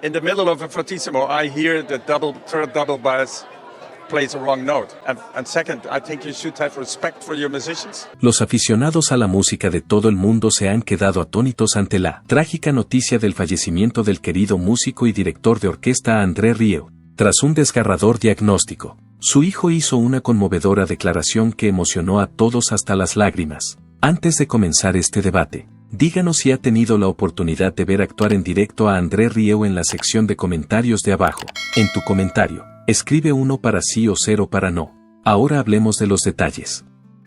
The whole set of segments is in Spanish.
in the middle of a fortissimo, I hear the third double bass plays a wrong note. And second, I think you should have respect for your musicians. Los aficionados a la música de todo el mundo se han quedado atónitos ante la trágica noticia del fallecimiento del querido músico y director de orquesta André Rieu. Tras un desgarrador diagnóstico, su hijo hizo una conmovedora declaración que emocionó a todos hasta las lágrimas. Antes de comenzar este debate, díganos si ha tenido la oportunidad de ver actuar en directo a André Rieu en la sección de comentarios de abajo. En tu comentario, escribe 1 para sí o 0 para no. Ahora hablemos de los detalles.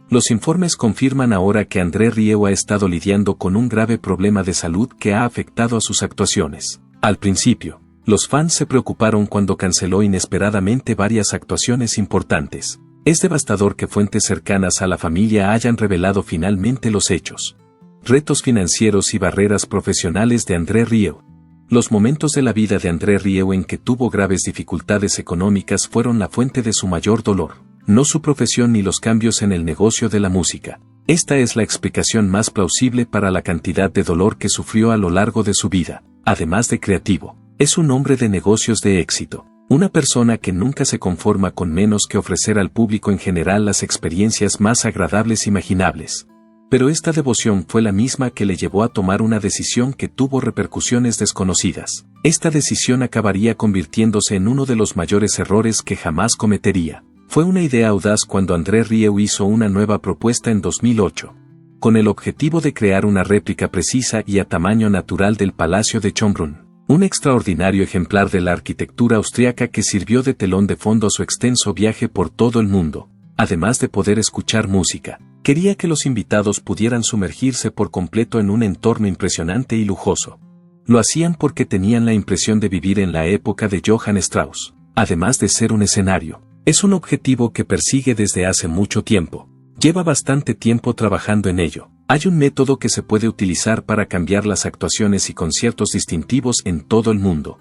Los informes confirman ahora que André Rieu ha estado lidiando con un grave problema de salud que ha afectado a sus actuaciones. Al principio, los fans se preocuparon cuando canceló inesperadamente varias actuaciones importantes. Es devastador que fuentes cercanas a la familia hayan revelado finalmente los hechos. Retos financieros y barreras profesionales de André Rieu. Los momentos de la vida de André Rieu en que tuvo graves dificultades económicas fueron la fuente de su mayor dolor, no su profesión ni los cambios en el negocio de la música. Esta es la explicación más plausible para la cantidad de dolor que sufrió a lo largo de su vida. Además de creativo, es un hombre de negocios de éxito, una persona que nunca se conforma con menos que ofrecer al público en general las experiencias más agradables imaginables. Pero esta devoción fue la misma que le llevó a tomar una decisión que tuvo repercusiones desconocidas. Esta decisión acabaría convirtiéndose en uno de los mayores errores que jamás cometería. Fue una idea audaz cuando André Rieu hizo una nueva propuesta en 2008, con el objetivo de crear una réplica precisa y a tamaño natural del Palacio de Schönbrunn, un extraordinario ejemplar de la arquitectura austriaca que sirvió de telón de fondo a su extenso viaje por todo el mundo. Además de poder escuchar música, quería que los invitados pudieran sumergirse por completo en un entorno impresionante y lujoso. Lo hacían porque tenían la impresión de vivir en la época de Johann Strauss. Además de ser un escenario, es un objetivo que persigue desde hace mucho tiempo. Lleva bastante tiempo trabajando en ello. Hay un método que se puede utilizar para cambiar las actuaciones y conciertos distintivos en todo el mundo.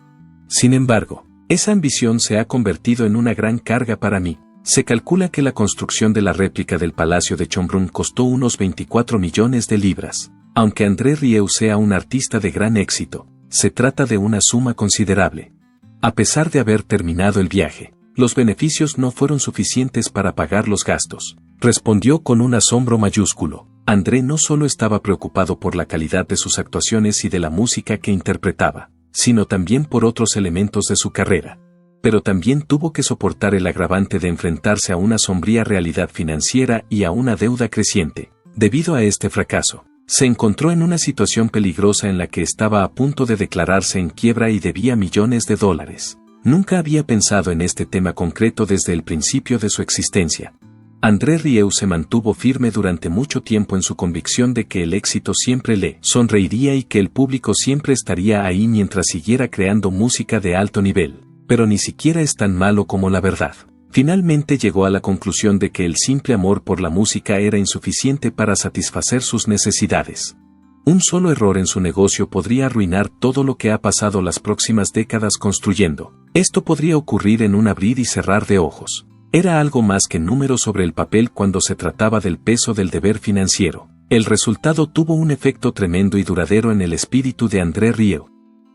Sin embargo, esa ambición se ha convertido en una gran carga para mí. Se calcula que la construcción de la réplica del Palacio de Schönbrunn costó unos 24 millones de libras. Aunque André Rieu sea un artista de gran éxito, se trata de una suma considerable. A pesar de haber terminado el viaje, los beneficios no fueron suficientes para pagar los gastos. Respondió con un asombro mayúsculo. André no solo estaba preocupado por la calidad de sus actuaciones y de la música que interpretaba, sino también por otros elementos de su carrera. Pero también tuvo que soportar el agravante de enfrentarse a una sombría realidad financiera y a una deuda creciente. Debido a este fracaso, se encontró en una situación peligrosa en la que estaba a punto de declararse en quiebra y debía millones de dólares. Nunca había pensado en este tema concreto desde el principio de su existencia. André Rieu se mantuvo firme durante mucho tiempo en su convicción de que el éxito siempre le sonreiría y que el público siempre estaría ahí mientras siguiera creando música de alto nivel. Pero ni siquiera es tan malo como la verdad. Finalmente llegó a la conclusión de que el simple amor por la música era insuficiente para satisfacer sus necesidades. Un solo error en su negocio podría arruinar todo lo que ha pasado las próximas décadas construyendo. Esto podría ocurrir en un abrir y cerrar de ojos. Era algo más que números sobre el papel cuando se trataba del peso del deber financiero. El resultado tuvo un efecto tremendo y duradero en el espíritu de André Rieu.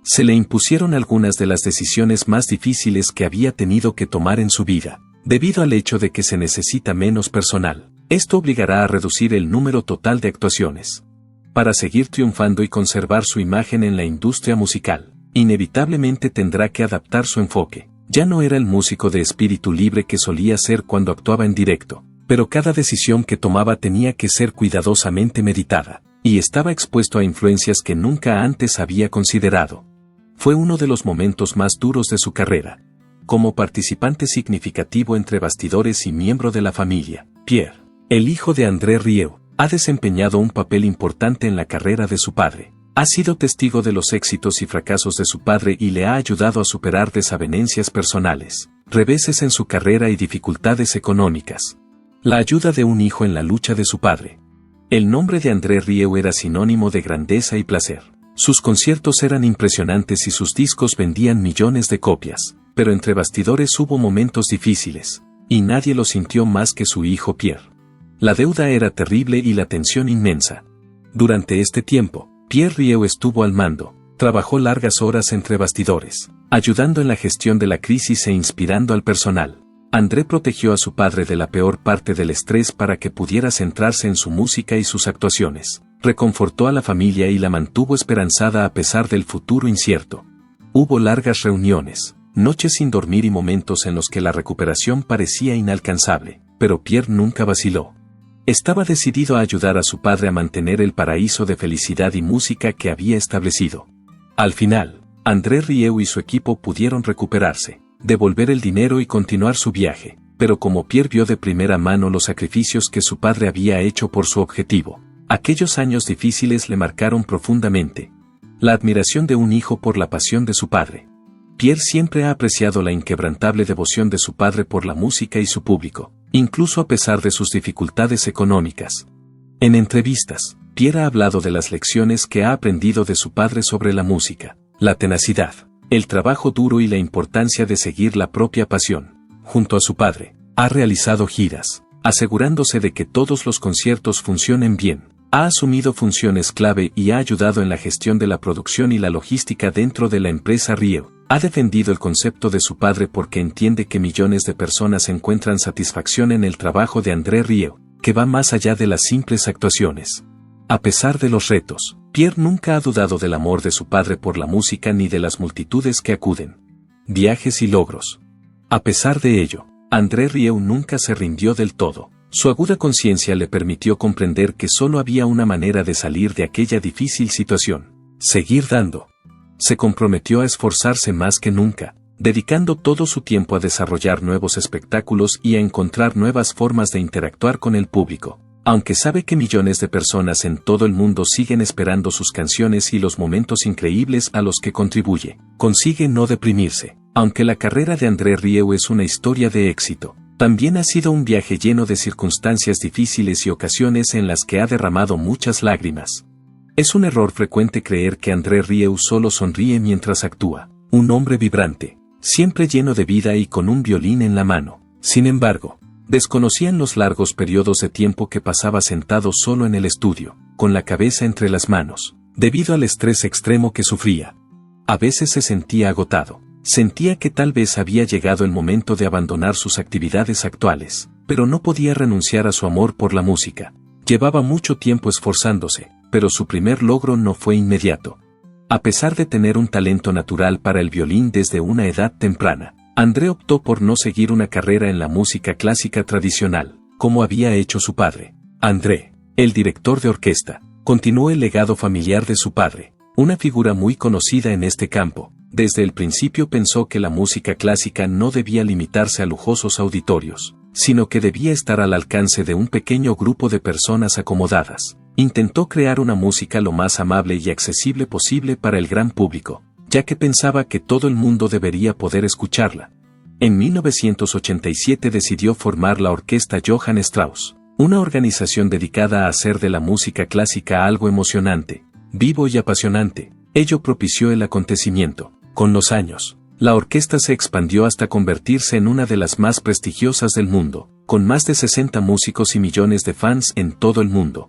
Se le impusieron algunas de las decisiones más difíciles que había tenido que tomar en su vida, debido al hecho de que se necesita menos personal. Esto obligará a reducir el número total de actuaciones. Para seguir triunfando y conservar su imagen en la industria musical, inevitablemente tendrá que adaptar su enfoque. Ya no era el músico de espíritu libre que solía ser cuando actuaba en directo, pero cada decisión que tomaba tenía que ser cuidadosamente meditada, y estaba expuesto a influencias que nunca antes había considerado. Fue uno de los momentos más duros de su carrera. Como participante significativo entre bastidores y miembro de la familia, Pierre, el hijo de André Rieu, ha desempeñado un papel importante en la carrera de su padre. Ha sido testigo de los éxitos y fracasos de su padre y le ha ayudado a superar desavenencias personales, reveses en su carrera y dificultades económicas. La ayuda de un hijo en la lucha de su padre. El nombre de André Rieu era sinónimo de grandeza y placer. Sus conciertos eran impresionantes y sus discos vendían millones de copias, pero entre bastidores hubo momentos difíciles, y nadie lo sintió más que su hijo Pierre. La deuda era terrible y la tensión inmensa. Durante este tiempo, Pierre Rieu estuvo al mando, Trabajó largas horas entre bastidores, ayudando en la gestión de la crisis e inspirando al personal. André protegió a su padre de la peor parte del estrés para que pudiera centrarse en su música y sus actuaciones. Reconfortó a la familia y la mantuvo esperanzada a pesar del futuro incierto. Hubo largas reuniones, noches sin dormir y momentos en los que la recuperación parecía inalcanzable, pero Pierre nunca vaciló. Estaba decidido a ayudar a su padre a mantener el paraíso de felicidad y música que había establecido. Al final, André Rieu y su equipo pudieron recuperarse, devolver el dinero y continuar su viaje, pero como Pierre vio de primera mano los sacrificios que su padre había hecho por su objetivo, aquellos años difíciles le marcaron profundamente. La admiración de un hijo por la pasión de su padre. Pierre siempre ha apreciado la inquebrantable devoción de su padre por la música y su público, incluso a pesar de sus dificultades económicas. En entrevistas, Pierre ha hablado de las lecciones que ha aprendido de su padre sobre la música, la tenacidad, el trabajo duro y la importancia de seguir la propia pasión. Junto a su padre, ha realizado giras, asegurándose de que todos los conciertos funcionen bien. Ha asumido funciones clave y ha ayudado en la gestión de la producción y la logística dentro de la empresa Rieu. Ha defendido el concepto de su padre porque entiende que millones de personas encuentran satisfacción en el trabajo de André Rieu, que va más allá de las simples actuaciones. A pesar de los retos, Pierre nunca ha dudado del amor de su padre por la música ni de las multitudes que acuden. Viajes y logros. A pesar de ello, André Rieu nunca se rindió del todo. Su aguda conciencia le permitió comprender que solo había una manera de salir de aquella difícil situación: seguir dando. Se comprometió a esforzarse más que nunca, dedicando todo su tiempo a desarrollar nuevos espectáculos y a encontrar nuevas formas de interactuar con el público. Aunque sabe que millones de personas en todo el mundo siguen esperando sus canciones y los momentos increíbles a los que contribuye, consigue no deprimirse. Aunque la carrera de André Rieu es una historia de éxito, también ha sido un viaje lleno de circunstancias difíciles y ocasiones en las que ha derramado muchas lágrimas. Es un error frecuente creer que André Rieu solo sonríe mientras actúa, un hombre vibrante, siempre lleno de vida y con un violín en la mano. Sin embargo, desconocían los largos periodos de tiempo que pasaba sentado solo en el estudio, con la cabeza entre las manos, debido al estrés extremo que sufría. A veces se sentía agotado. Sentía que tal vez había llegado el momento de abandonar sus actividades actuales, pero no podía renunciar a su amor por la música. Llevaba mucho tiempo esforzándose, pero su primer logro no fue inmediato. A pesar de tener un talento natural para el violín desde una edad temprana, André optó por no seguir una carrera en la música clásica tradicional, como había hecho su padre. André, el director de orquesta, continuó el legado familiar de su padre, una figura muy conocida en este campo. Desde el principio pensó que la música clásica no debía limitarse a lujosos auditorios, sino que debía estar al alcance de un pequeño grupo de personas acomodadas. Intentó crear una música lo más amable y accesible posible para el gran público, ya que pensaba que todo el mundo debería poder escucharla. En 1987 decidió formar la Orquesta Johann Strauss, una organización dedicada a hacer de la música clásica algo emocionante, vivo y apasionante. Ello propició el acontecimiento. Con los años, la orquesta se expandió hasta convertirse en una de las más prestigiosas del mundo, con más de 60 músicos y millones de fans en todo el mundo.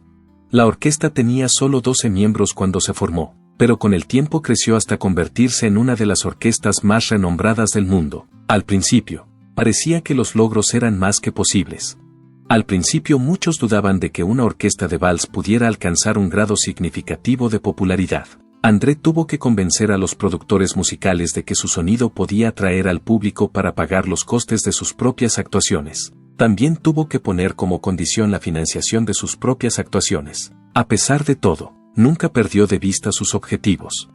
La orquesta tenía solo 12 miembros cuando se formó, pero con el tiempo creció hasta convertirse en una de las orquestas más renombradas del mundo. Al principio, parecía que los logros eran más que posibles. Al principio muchos dudaban de que una orquesta de vals pudiera alcanzar un grado significativo de popularidad. André tuvo que convencer a los productores musicales de que su sonido podía atraer al público para pagar los costes de sus propias actuaciones. También tuvo que poner como condición la financiación de sus propias actuaciones. A pesar de todo, nunca perdió de vista sus objetivos.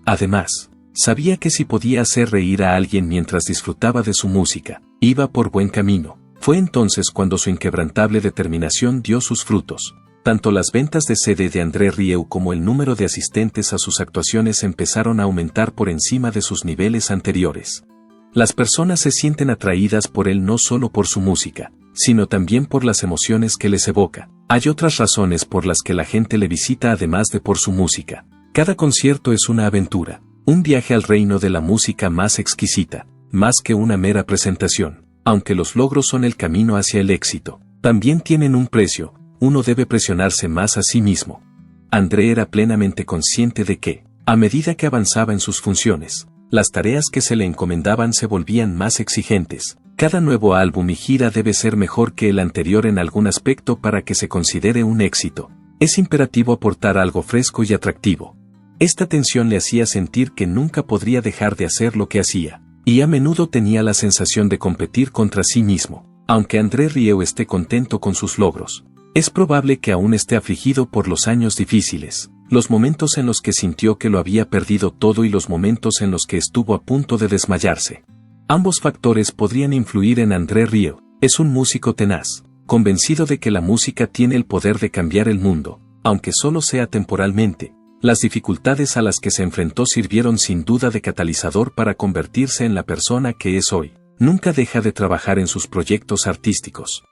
Además, sabía que si podía hacer reír a alguien mientras disfrutaba de su música, iba por buen camino. Fue entonces cuando su inquebrantable determinación dio sus frutos. Tanto las ventas de CD de André Rieu como el número de asistentes a sus actuaciones empezaron a aumentar por encima de sus niveles anteriores. Las personas se sienten atraídas por él no solo por su música, sino también por las emociones que les evoca. Hay otras razones por las que la gente le visita además de por su música. Cada concierto es una aventura, un viaje al reino de la música más exquisita, más que una mera presentación. Aunque los logros son el camino hacia el éxito, también tienen un precio. Uno debe presionarse más a sí mismo. André era plenamente consciente de que, A medida que avanzaba en sus funciones, las tareas que se le encomendaban se volvían más exigentes. Cada nuevo álbum y gira debe ser mejor que el anterior en algún aspecto para que se considere un éxito. Es imperativo aportar algo fresco y atractivo. Esta tensión le hacía sentir que nunca podría dejar de hacer lo que hacía, y a menudo tenía la sensación de competir contra sí mismo. Aunque André Rieu esté contento con sus logros, es probable que aún esté afligido por los años difíciles, los momentos en los que sintió que lo había perdido todo y los momentos en los que estuvo a punto de desmayarse. Ambos factores podrían influir en André Rieu. Es un músico tenaz, convencido de que la música tiene el poder de cambiar el mundo, aunque solo sea temporalmente. Las dificultades a las que se enfrentó sirvieron sin duda de catalizador para convertirse en la persona que es hoy. Nunca deja de trabajar en sus proyectos artísticos.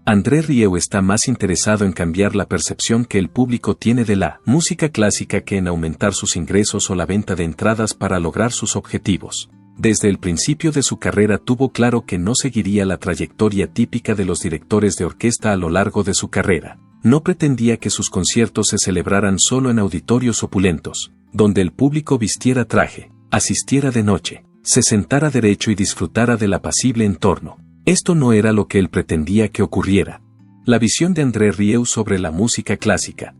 André Rieu está más interesado en cambiar la percepción que el público tiene de la música clásica que en aumentar sus ingresos o la venta de entradas para lograr sus objetivos. Desde el principio de su carrera tuvo claro que no seguiría la trayectoria típica de los directores de orquesta a lo largo de su carrera. No pretendía que sus conciertos se celebraran solo en auditorios opulentos, donde el público vistiera traje, asistiera de noche, se sentara derecho y disfrutara del apacible entorno. Esto no era lo que él pretendía que ocurriera. La visión de André Rieu sobre la música clásica.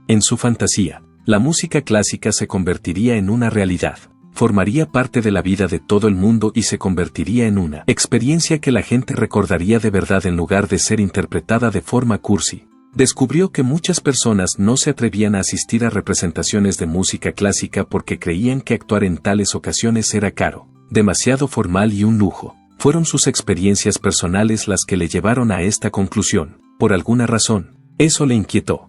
En su fantasía, la música clásica se convertiría en una realidad, formaría parte de la vida de todo el mundo y se convertiría en una experiencia que la gente recordaría de verdad en lugar de ser interpretada de forma cursi. Descubrió que muchas personas no se atrevían a asistir a representaciones de música clásica porque creían que actuar en tales ocasiones era caro, demasiado formal y un lujo. Fueron sus experiencias personales las que le llevaron a esta conclusión. Por alguna razón, eso le inquietó.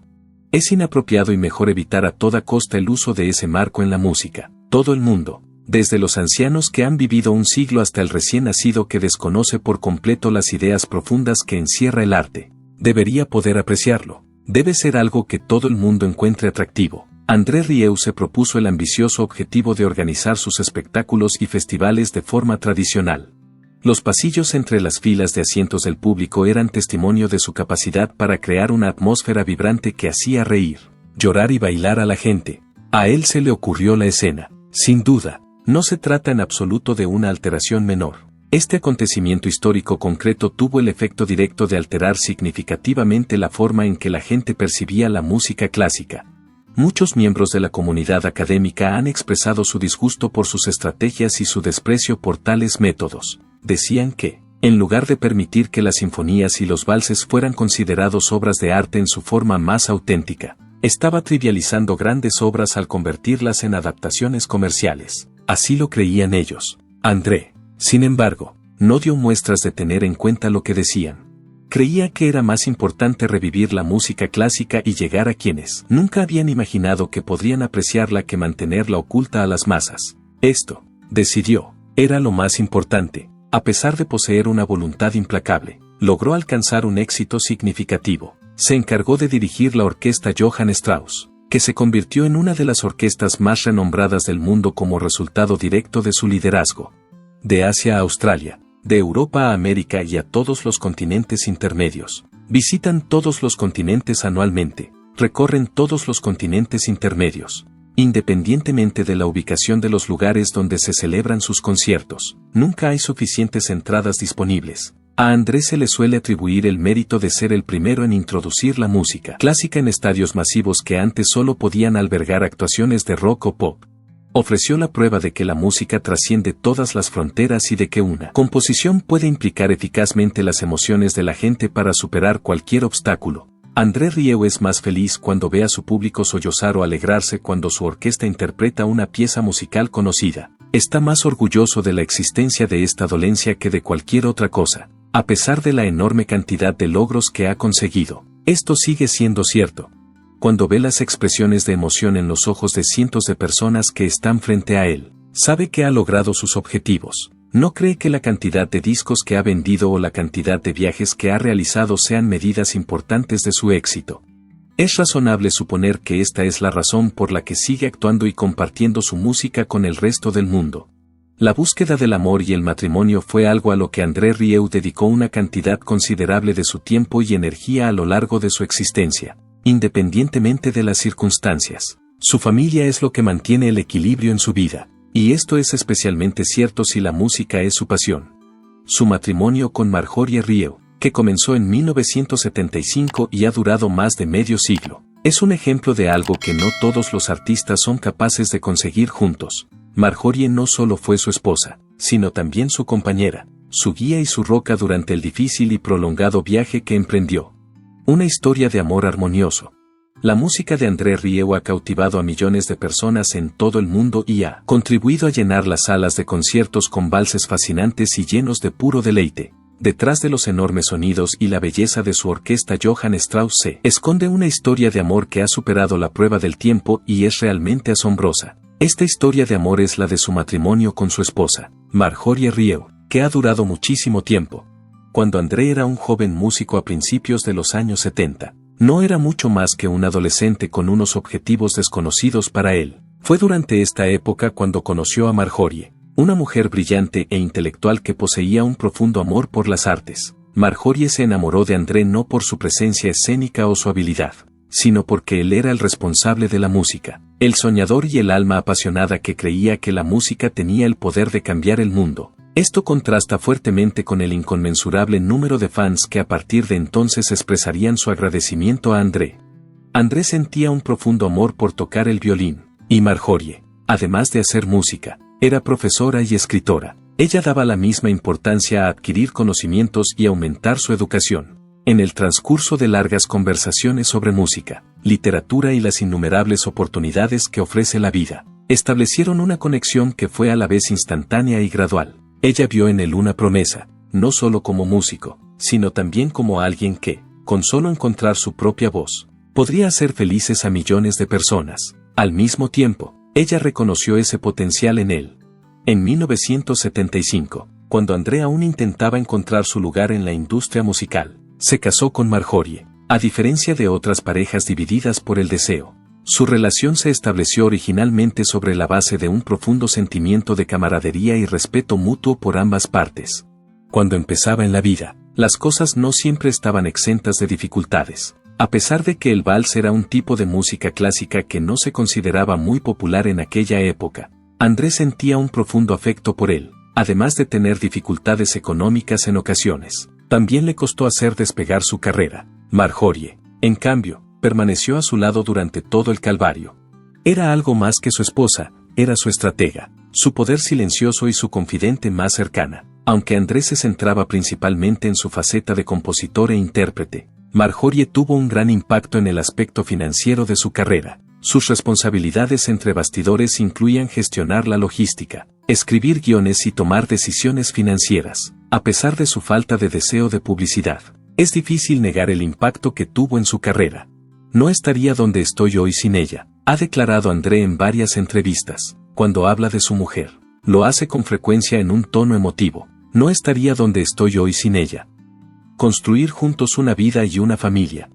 Es inapropiado y mejor evitar a toda costa el uso de ese marco en la música. Todo el mundo, desde los ancianos que han vivido un siglo hasta el recién nacido que desconoce por completo las ideas profundas que encierra el arte, debería poder apreciarlo. Debe ser algo que todo el mundo encuentre atractivo. André Rieu se propuso el ambicioso objetivo de organizar sus espectáculos y festivales de forma tradicional. Los pasillos entre las filas de asientos del público eran testimonio de su capacidad para crear una atmósfera vibrante que hacía reír, llorar y bailar a la gente. A él se le ocurrió la escena. Sin duda, no se trata en absoluto de una alteración menor. Este acontecimiento histórico concreto tuvo el efecto directo de alterar significativamente la forma en que la gente percibía la música clásica. Muchos miembros de la comunidad académica han expresado su disgusto por sus estrategias y su desprecio por tales métodos. Decían que, en lugar de permitir que las sinfonías y los valses fueran considerados obras de arte en su forma más auténtica, estaba trivializando grandes obras al convertirlas en adaptaciones comerciales. Así lo creían ellos. André, sin embargo, no dio muestras de tener en cuenta lo que decían. Creía que era más importante revivir la música clásica y llegar a quienes nunca habían imaginado que podrían apreciarla que mantenerla oculta a las masas. Esto, decidió, era lo más importante. A pesar de poseer una voluntad implacable, logró alcanzar un éxito significativo. Se encargó de dirigir la orquesta Johann Strauss, que se convirtió en una de las orquestas más renombradas del mundo como resultado directo de su liderazgo. De Asia a Australia, de Europa a América y a todos los continentes intermedios. Visitan todos los continentes anualmente, recorren todos los continentes intermedios. Independientemente de la ubicación de los lugares donde se celebran sus conciertos, nunca hay suficientes entradas disponibles. A André se le suele atribuir el mérito de ser el primero en introducir la música clásica en estadios masivos que antes solo podían albergar actuaciones de rock o pop. Ofreció la prueba de que la música trasciende todas las fronteras y de que una composición puede implicar eficazmente las emociones de la gente para superar cualquier obstáculo. André Rieu es más feliz cuando ve a su público sollozar o alegrarse cuando su orquesta interpreta una pieza musical conocida. Está más orgulloso de la existencia de esta dolencia que de cualquier otra cosa. A pesar de la enorme cantidad de logros que ha conseguido, esto sigue siendo cierto. Cuando ve las expresiones de emoción en los ojos de cientos de personas que están frente a él, sabe que ha logrado sus objetivos. No cree que la cantidad de discos que ha vendido o la cantidad de viajes que ha realizado sean medidas importantes de su éxito. Es razonable suponer que esta es la razón por la que sigue actuando y compartiendo su música con el resto del mundo. La búsqueda del amor y el matrimonio fue algo a lo que André Rieu dedicó una cantidad considerable de su tiempo y energía a lo largo de su existencia, independientemente de las circunstancias. Su familia es lo que mantiene el equilibrio en su vida, y esto es especialmente cierto si la música es su pasión. Su matrimonio con Marjorie Rieu, que comenzó en 1975 y ha durado más de medio siglo, es un ejemplo de algo que no todos los artistas son capaces de conseguir juntos. Marjorie no solo fue su esposa, sino también su compañera, su guía y su roca durante el difícil y prolongado viaje que emprendió. Una historia de amor armonioso. La música de André Rieu ha cautivado a millones de personas en todo el mundo y ha contribuido a llenar las salas de conciertos con valses fascinantes y llenos de puro deleite. Detrás de los enormes sonidos y la belleza de su orquesta, Johann Strauss se esconde una historia de amor que ha superado la prueba del tiempo y es realmente asombrosa. Esta historia de amor es la de su matrimonio con su esposa, Marjorie Rieu, que ha durado muchísimo tiempo. Cuando André era un joven músico a principios de los años 70, no era mucho más que un adolescente con unos objetivos desconocidos para él. Fue durante esta época cuando conoció a Marjorie, una mujer brillante e intelectual que poseía un profundo amor por las artes. Marjorie se enamoró de André no por su presencia escénica o su habilidad, sino porque él era el responsable de la música, el soñador y el alma apasionada que creía que la música tenía el poder de cambiar el mundo. Esto contrasta fuertemente con el inconmensurable número de fans que a partir de entonces expresarían su agradecimiento a André. André sentía un profundo amor por tocar el violín, y Marjorie, además de hacer música, era profesora y escritora. Ella daba la misma importancia a adquirir conocimientos y aumentar su educación. En el transcurso de largas conversaciones sobre música, literatura y las innumerables oportunidades que ofrece la vida, establecieron una conexión que fue a la vez instantánea y gradual. Ella vio en él una promesa, no solo como músico, sino también como alguien que, con solo encontrar su propia voz, podría hacer felices a millones de personas. Al mismo tiempo, ella reconoció ese potencial en él. En 1975, cuando André aún intentaba encontrar su lugar en la industria musical, se casó con Marjorie. A diferencia de otras parejas divididas por el deseo, su relación se estableció originalmente sobre la base de un profundo sentimiento de camaradería y respeto mutuo por ambas partes. Cuando empezaba en la vida, las cosas no siempre estaban exentas de dificultades. A pesar de que el vals era un tipo de música clásica que no se consideraba muy popular en aquella época, André sentía un profundo afecto por él, además de tener dificultades económicas en ocasiones. También le costó hacer despegar su carrera. Marjorie, en cambio, permaneció a su lado durante todo el calvario. Era algo más que su esposa, era su estratega, su poder silencioso y su confidente más cercana. Aunque André se centraba principalmente en su faceta de compositor e intérprete, Marjorie tuvo un gran impacto en el aspecto financiero de su carrera. Sus responsabilidades entre bastidores incluían gestionar la logística, escribir guiones y tomar decisiones financieras. A pesar de su falta de deseo de publicidad, es difícil negar el impacto que tuvo en su carrera. No estaría donde estoy hoy sin ella, ha declarado André en varias entrevistas. Cuando habla de su mujer, lo hace con frecuencia en un tono emotivo. No estaría donde estoy hoy sin ella. Construir juntos una vida y una familia.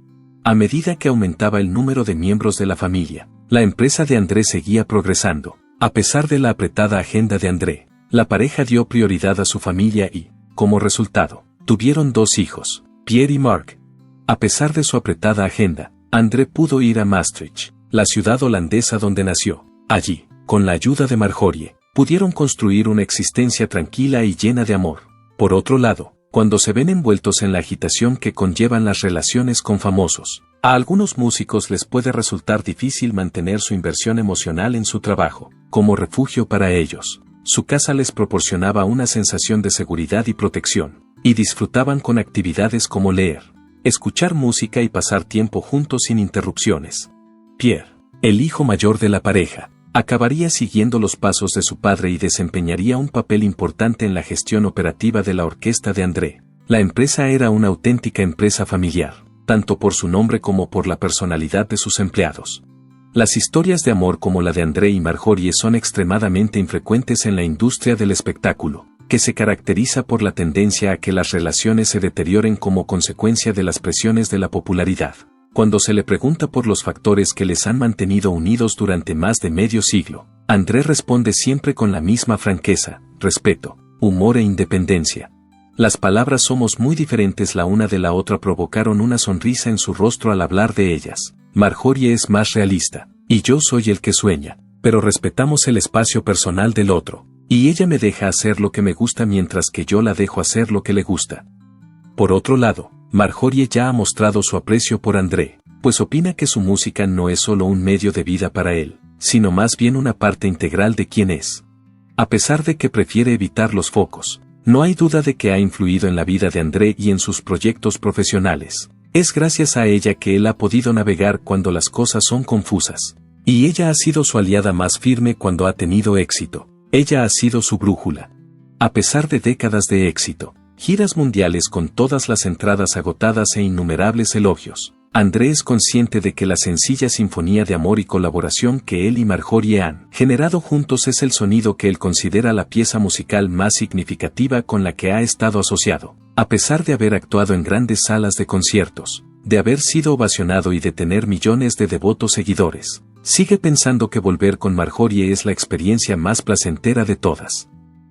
A medida que aumentaba el número de miembros de la familia, la empresa de André seguía progresando. A pesar de la apretada agenda de André, la pareja dio prioridad a su familia y, como resultado, tuvieron 2 hijos, Pierre y Mark. A pesar de su apretada agenda, André pudo ir a Maastricht, la ciudad holandesa donde nació. Allí, con la ayuda de Marjorie, pudieron construir una existencia tranquila y llena de amor. Por otro lado, cuando se ven envueltos en la agitación que conllevan las relaciones con famosos, a algunos músicos les puede resultar difícil mantener su inversión emocional en su trabajo, como refugio para ellos. Su casa les proporcionaba una sensación de seguridad y protección, y disfrutaban con actividades como leer, escuchar música y pasar tiempo juntos sin interrupciones. Pierre, el hijo mayor de la pareja, acabaría siguiendo los pasos de su padre y desempeñaría un papel importante en la gestión operativa de la orquesta de André. La empresa era una auténtica empresa familiar, tanto por su nombre como por la personalidad de sus empleados. Las historias de amor como la de André y Marjorie son extremadamente infrecuentes en la industria del espectáculo, que se caracteriza por la tendencia a que las relaciones se deterioren como consecuencia de las presiones de la popularidad. Cuando se le pregunta por los factores que les han mantenido unidos durante más de medio siglo, André responde siempre con la misma franqueza, respeto, humor e independencia. Las palabras "somos muy diferentes la una de la otra" provocaron una sonrisa en su rostro al hablar de ellas. Marjorie es más realista. Y yo soy el que sueña, pero respetamos el espacio personal del otro. Y ella me deja hacer lo que me gusta mientras que yo la dejo hacer lo que le gusta. Por otro lado, Marjorie ya ha mostrado su aprecio por André, pues opina que su música no es solo un medio de vida para él, sino más bien una parte integral de quién es. A pesar de que prefiere evitar los focos, no hay duda de que ha influido en la vida de André y en sus proyectos profesionales. Es gracias a ella que él ha podido navegar cuando las cosas son confusas. Y ella ha sido su aliada más firme cuando ha tenido éxito. Ella ha sido su brújula. A pesar de décadas de éxito, giras mundiales con todas las entradas agotadas e innumerables elogios, André es consciente de que la sencilla sinfonía de amor y colaboración que él y Marjorie han generado juntos es el sonido que él considera la pieza musical más significativa con la que ha estado asociado. A pesar de haber actuado en grandes salas de conciertos, de haber sido ovacionado y de tener millones de devotos seguidores, sigue pensando que volver con Marjorie es la experiencia más placentera de todas.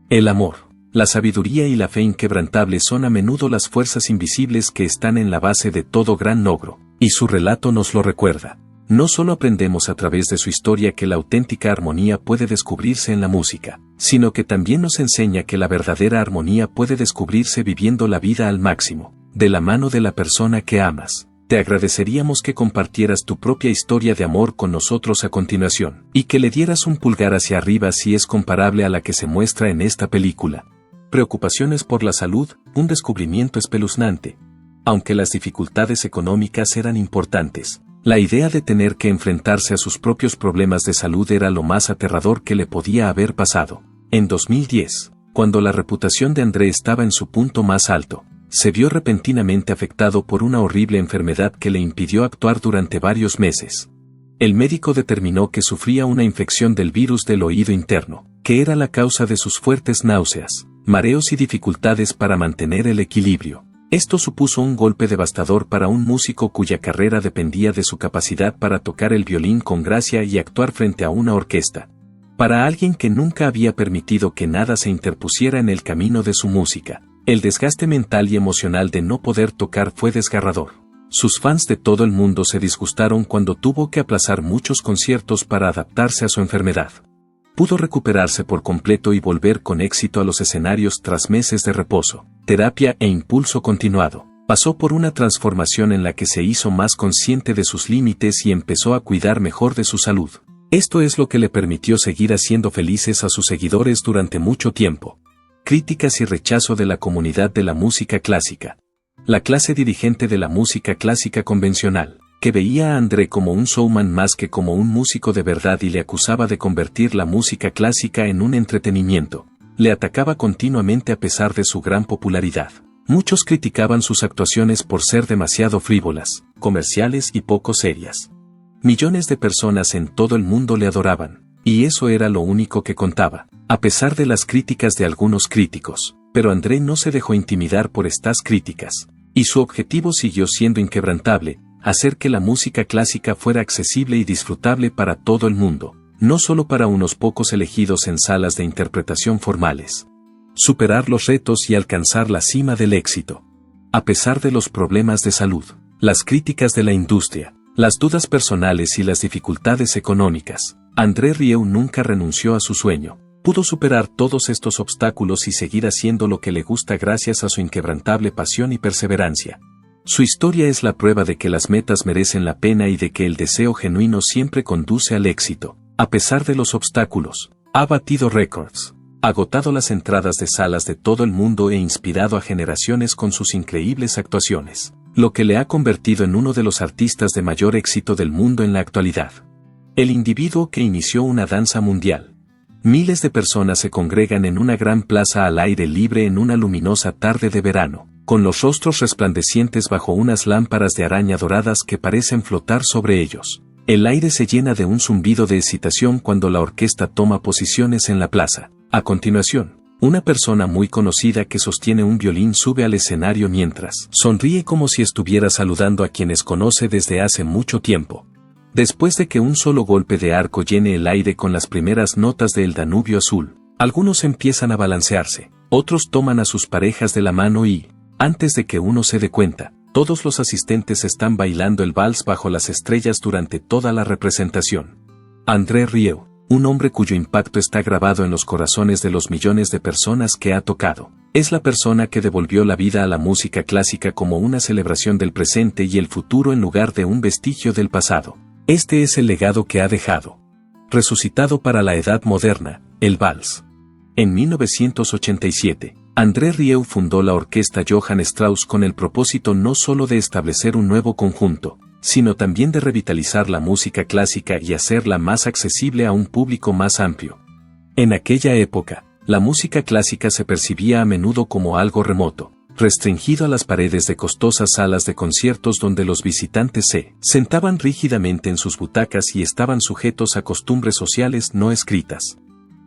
El amor, la sabiduría y la fe inquebrantable son a menudo las fuerzas invisibles que están en la base de todo gran logro, y su relato nos lo recuerda. No solo aprendemos a través de su historia que la auténtica armonía puede descubrirse en la música, sino que también nos enseña que la verdadera armonía puede descubrirse viviendo la vida al máximo, de la mano de la persona que amas. Te agradeceríamos que compartieras tu propia historia de amor con nosotros a continuación, y que le dieras un pulgar hacia arriba si es comparable a la que se muestra en esta película. Preocupaciones por la salud, un descubrimiento espeluznante. Aunque las dificultades económicas eran importantes, la idea de tener que enfrentarse a sus propios problemas de salud era lo más aterrador que le podía haber pasado. En 2010, cuando la reputación de André estaba en su punto más alto, se vio repentinamente afectado por una horrible enfermedad que le impidió actuar durante varios meses. El médico determinó que sufría una infección del virus del oído interno, que era la causa de sus fuertes náuseas, mareos y dificultades para mantener el equilibrio. Esto supuso un golpe devastador para un músico cuya carrera dependía de su capacidad para tocar el violín con gracia y actuar frente a una orquesta. Para alguien que nunca había permitido que nada se interpusiera en el camino de su música, el desgaste mental y emocional de no poder tocar fue desgarrador. Sus fans de todo el mundo se disgustaron cuando tuvo que aplazar muchos conciertos para adaptarse a su enfermedad. Pudo recuperarse por completo y volver con éxito a los escenarios tras meses de reposo, terapia e impulso continuado. Pasó por una transformación en la que se hizo más consciente de sus límites y empezó a cuidar mejor de su salud. Esto es lo que le permitió seguir haciendo felices a sus seguidores durante mucho tiempo. Críticas y rechazo de la comunidad de la música clásica. La clase dirigente de la música clásica convencional, que veía a André como un showman más que como un músico de verdad y le acusaba de convertir la música clásica en un entretenimiento, le atacaba continuamente a pesar de su gran popularidad. Muchos criticaban sus actuaciones por ser demasiado frívolas, comerciales y poco serias. Millones de personas en todo el mundo le adoraban, y eso era lo único que contaba, a pesar de las críticas de algunos críticos. Pero André no se dejó intimidar por estas críticas, y su objetivo siguió siendo inquebrantable: hacer que la música clásica fuera accesible y disfrutable para todo el mundo, no solo para unos pocos elegidos en salas de interpretación formales. Superar los retos y alcanzar la cima del éxito. A pesar de los problemas de salud, las críticas de la industria, las dudas personales y las dificultades económicas, André Rieu nunca renunció a su sueño. Pudo superar todos estos obstáculos y seguir haciendo lo que le gusta gracias a su inquebrantable pasión y perseverancia. Su historia es la prueba de que las metas merecen la pena y de que el deseo genuino siempre conduce al éxito. A pesar de los obstáculos, ha batido récords, agotado las entradas de salas de todo el mundo e inspirado a generaciones con sus increíbles actuaciones, lo que le ha convertido en uno de los artistas de mayor éxito del mundo en la actualidad. El individuo que inició una danza mundial. Miles de personas se congregan en una gran plaza al aire libre en una luminosa tarde de verano, con los rostros resplandecientes bajo unas lámparas de araña doradas que parecen flotar sobre ellos. El aire se llena de un zumbido de excitación cuando la orquesta toma posiciones en la plaza. A continuación, una persona muy conocida que sostiene un violín sube al escenario mientras sonríe como si estuviera saludando a quienes conoce desde hace mucho tiempo. Después de que un solo golpe de arco llene el aire con las primeras notas de El Danubio Azul, algunos empiezan a balancearse, otros toman a sus parejas de la mano y, antes de que uno se dé cuenta, todos los asistentes están bailando el vals bajo las estrellas durante toda la representación. André Rieu, un hombre cuyo impacto está grabado en los corazones de los millones de personas que ha tocado. Es la persona que devolvió la vida a la música clásica como una celebración del presente y el futuro en lugar de un vestigio del pasado. Este es el legado que ha dejado. Resucitado para la edad moderna, el vals. En 1987, André Rieu fundó la orquesta Johann Strauss con el propósito no solo de establecer un nuevo conjunto, sino también de revitalizar la música clásica y hacerla más accesible a un público más amplio. En aquella época, la música clásica se percibía a menudo como algo remoto, restringido a las paredes de costosas salas de conciertos donde los visitantes se sentaban rígidamente en sus butacas y estaban sujetos a costumbres sociales no escritas.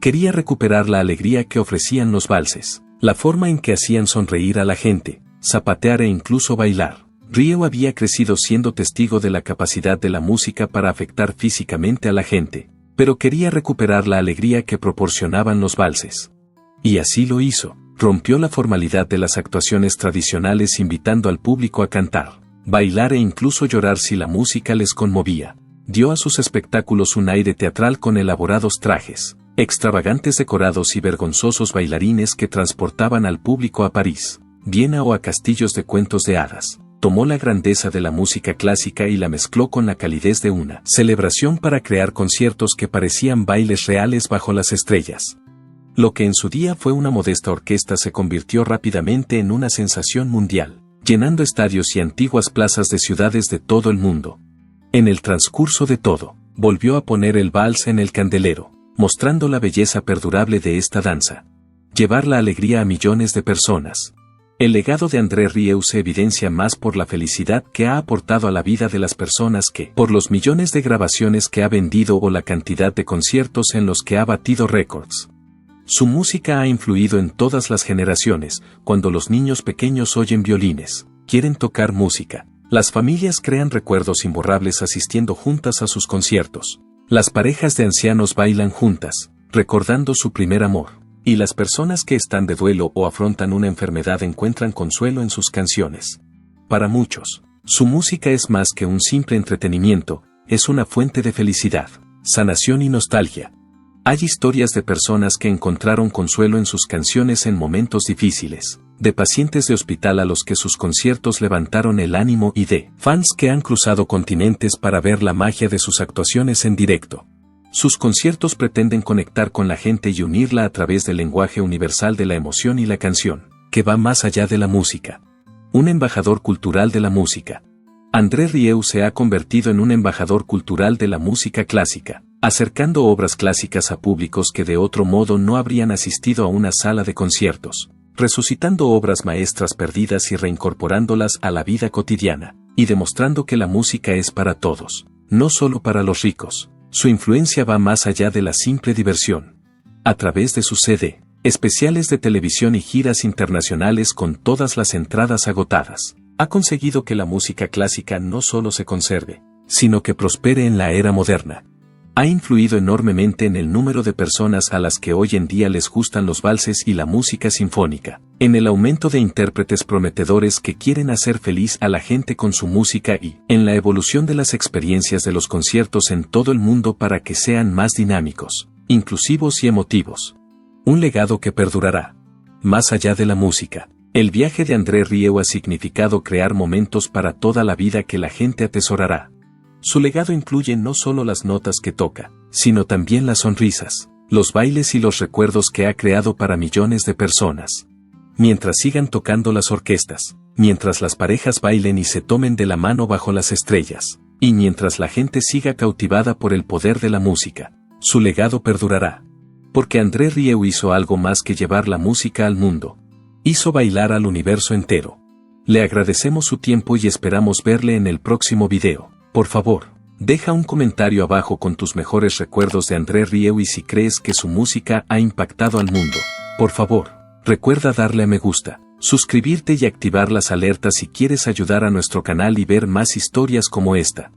Quería recuperar la alegría que ofrecían los valses, la forma en que hacían sonreír a la gente, zapatear e incluso bailar. Rieu había crecido siendo testigo de la capacidad de la música para afectar físicamente a la gente, pero quería recuperar la alegría que proporcionaban los valses. Y así lo hizo. Rompió la formalidad de las actuaciones tradicionales invitando al público a cantar, bailar e incluso llorar si la música les conmovía. Dio a sus espectáculos un aire teatral con elaborados trajes, extravagantes decorados y vergonzosos bailarines que transportaban al público a París, Viena o a castillos de cuentos de hadas. Tomó la grandeza de la música clásica y la mezcló con la calidez de una celebración para crear conciertos que parecían bailes reales bajo las estrellas. Lo que en su día fue una modesta orquesta se convirtió rápidamente en una sensación mundial, llenando estadios y antiguas plazas de ciudades de todo el mundo. En el transcurso de todo, volvió a poner el vals en el candelero, mostrando la belleza perdurable de esta danza. Llevar la alegría a millones de personas. El legado de André Rieu se evidencia más por la felicidad que ha aportado a la vida de las personas que por los millones de grabaciones que ha vendido o la cantidad de conciertos en los que ha batido récords. Su música ha influido en todas las generaciones. Cuando los niños pequeños oyen violines, quieren tocar música. Las familias crean recuerdos imborrables asistiendo juntas a sus conciertos. Las parejas de ancianos bailan juntas, recordando su primer amor. Y las personas que están de duelo o afrontan una enfermedad encuentran consuelo en sus canciones. Para muchos, su música es más que un simple entretenimiento, es una fuente de felicidad, sanación y nostalgia. Hay historias de personas que encontraron consuelo en sus canciones en momentos difíciles, de pacientes de hospital a los que sus conciertos levantaron el ánimo y de fans que han cruzado continentes para ver la magia de sus actuaciones en directo. Sus conciertos pretenden conectar con la gente y unirla a través del lenguaje universal de la emoción y la canción, que va más allá de la música. Un embajador cultural de la música. André Rieu se ha convertido en un embajador cultural de la música clásica, acercando obras clásicas a públicos que de otro modo no habrían asistido a una sala de conciertos, resucitando obras maestras perdidas y reincorporándolas a la vida cotidiana, y demostrando que la música es para todos, no solo para los ricos. Su influencia va más allá de la simple diversión. A través de su CD, especiales de televisión y giras internacionales con todas las entradas agotadas, ha conseguido que la música clásica no solo se conserve, sino que prospere en la era moderna. Ha influido enormemente en el número de personas a las que hoy en día les gustan los valses y la música sinfónica, en el aumento de intérpretes prometedores que quieren hacer feliz a la gente con su música y en la evolución de las experiencias de los conciertos en todo el mundo para que sean más dinámicos, inclusivos y emotivos. Un legado que perdurará. Más allá de la música, el viaje de André Rieu ha significado crear momentos para toda la vida que la gente atesorará. Su legado incluye no solo las notas que toca, sino también las sonrisas, los bailes y los recuerdos que ha creado para millones de personas. Mientras sigan tocando las orquestas, mientras las parejas bailen y se tomen de la mano bajo las estrellas, y mientras la gente siga cautivada por el poder de la música, su legado perdurará. Porque André Rieu hizo algo más que llevar la música al mundo. Hizo bailar al universo entero. Le agradecemos su tiempo y esperamos verle en el próximo video. Por favor, deja un comentario abajo con tus mejores recuerdos de André Rieu y si crees que su música ha impactado al mundo. Por favor, recuerda darle a me gusta, suscribirte y activar las alertas si quieres ayudar a nuestro canal y ver más historias como esta.